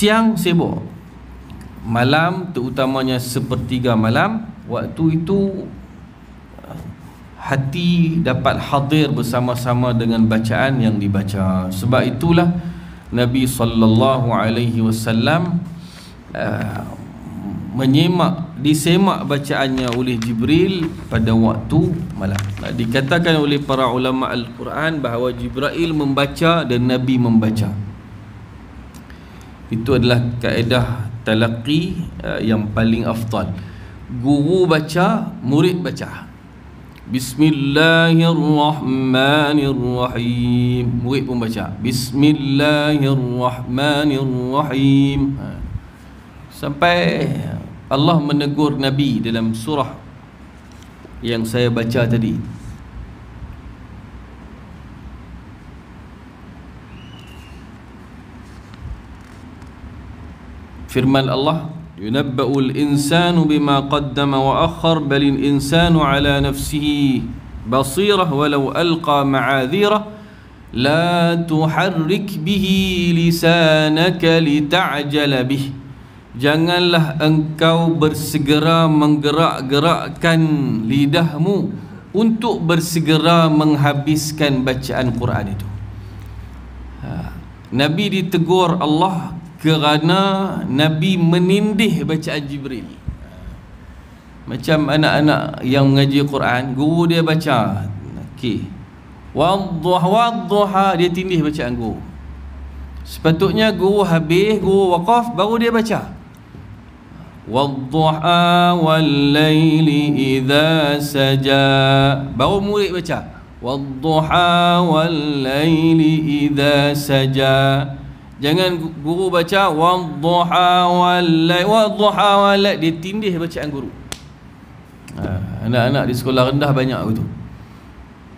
siang sibuk, malam terutamanya sepertiga malam, waktu itu hati dapat hadir bersama-sama dengan bacaan yang dibaca. Sebab itulah Nabi sallallahu alaihi wasallam disemak bacaannya oleh Jibril pada waktu malam. Dikatakan oleh para ulama Al-Quran bahawa Jibril membaca dan Nabi membaca. Itu adalah kaedah talaqi yang paling afdal. Guru baca, murid baca. Bismillahirrahmanirrahim, murid pun baca Bismillahirrahmanirrahim, sampai Allah menegur Nabi dalam surah yang saya baca tadi. Firman Allah, yunabba'ul insanu bima qaddama wa akhar balil insanu ala nafsihi basirah walau alqa ma'adhirah la tuharrik bihi lisanaka lita'jala bih. Janganlah engkau bersegera menggerak-gerakkan lidahmu untuk bersegera menghabiskan bacaan Quran itu. Nabi ditegur Allah kerana Nabi menindih bacaan Jibril. Macam anak-anak yang mengaji Quran, guru dia baca, okey, wadduha, dia tindih bacaan guru. Sepatutnya guru habis, guru waqaf, baru dia baca wadduha wal-laili idza saja, baru murid baca wadduha wal-laili idza saja. Jangan guru baca wadduha wal-laili, wadduha wal-laili, dia tindih bacaan guru. Anak-anak di sekolah rendah banyak begitu.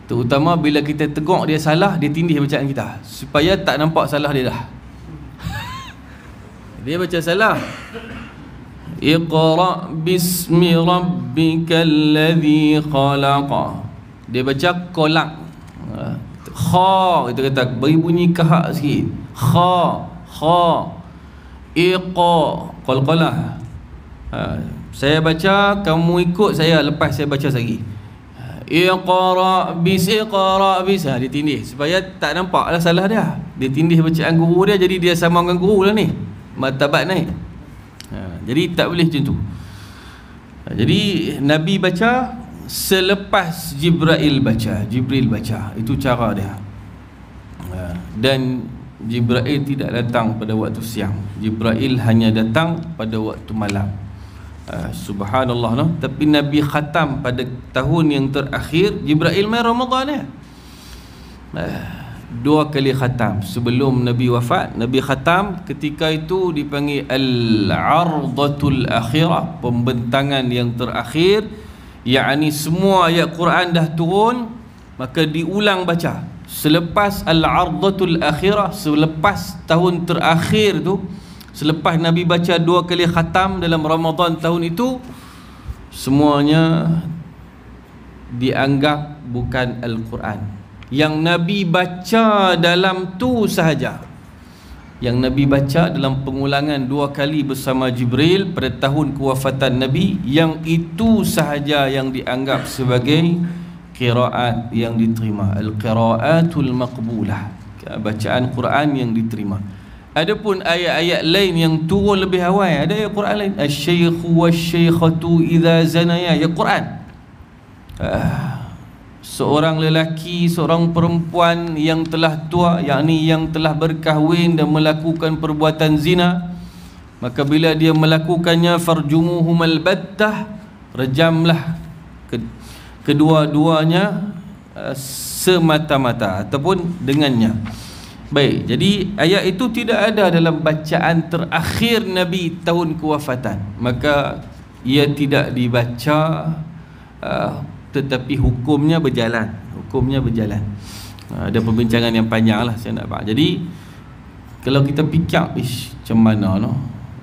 Terutama bila kita tegur dia salah, dia tindih bacaan kita supaya tak nampak salah dia dah. Dia baca salah, Iqra bismi rabbikal ladzi khalaq, dia baca kolak, kha, kita kata beri bunyi kahak sikit, kha, iqa, qalqalah. Saya baca, kamu ikut saya lepas saya baca lagi. Iqra bis, dia tindih supaya tak nampak lah salah dia. Dia tindih bacaan guru dia, jadi dia sama dengan guru lah ni, martabat naik. Jadi tak boleh macam tu. Jadi Nabi baca selepas Jibril baca. Itu cara dia. Dan Jibril tidak datang pada waktu siang. Jibril hanya datang pada waktu malam. Subhanallah, no? Tapi Nabi khatam pada tahun yang terakhir Jibril main Ramadan ya. 2 kali khatam sebelum Nabi wafat. Nabi khatam ketika itu dipanggil al-ardatul akhirah, pembentangan yang terakhir, yakni semua ayat Quran dah turun, maka diulang baca. Selepas al-ardatul akhirah, selepas tahun terakhir tu, selepas Nabi baca 2 kali khatam dalam Ramadan tahun itu, semuanya dianggap bukan Al-Quran. Yang Nabi baca dalam tu sahaja, yang Nabi baca dalam pengulangan 2 kali bersama Jibril pada tahun kewafatan Nabi, yang itu sahaja yang dianggap sebagai qiraat yang diterima, al-qiraatul maqbulah, bacaan Quran yang diterima. Adapun ayat-ayat lain yang turun lebih awal, ada ayat Quran lain, asy-syaikhu wasy-syaikhatu idza zanaya, ya Quran. Seorang lelaki, seorang perempuan yang telah tua, yakni yang telah berkahwin dan melakukan perbuatan zina, maka bila dia melakukannya, farjumuhumal battah, rejamlah kedua-duanya semata-mata ataupun dengannya. Baik, jadi ayat itu tidak ada dalam bacaan terakhir Nabi tahun kewafatan, maka ia tidak dibaca, tetapi hukumnya berjalan. Ada perbincangan yang panjang lah saya nak bahas. Jadi kalau kita fikir, macam mana no?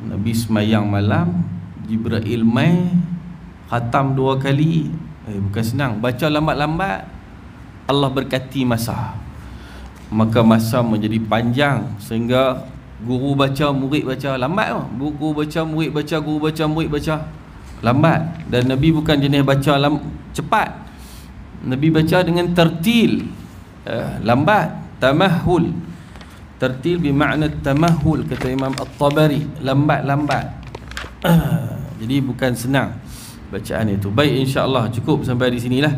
Nabi semayang malam, Jibril mai khatam 2 kali, bukan senang. Baca lambat-lambat, Allah berkati masa, maka masa menjadi panjang sehingga Guru baca, murid baca, lambat tau. Guru baca, murid baca, guru baca, murid baca, lambat. Dan Nabi bukan jenis baca cepat. Nabi baca dengan tertil, lambat, tamahul. Tertil bermakna tamahul, kata Imam At-Tabari, lambat-lambat. Jadi bukan senang bacaan itu. Baik, insya-Allah cukup sampai di sinilah.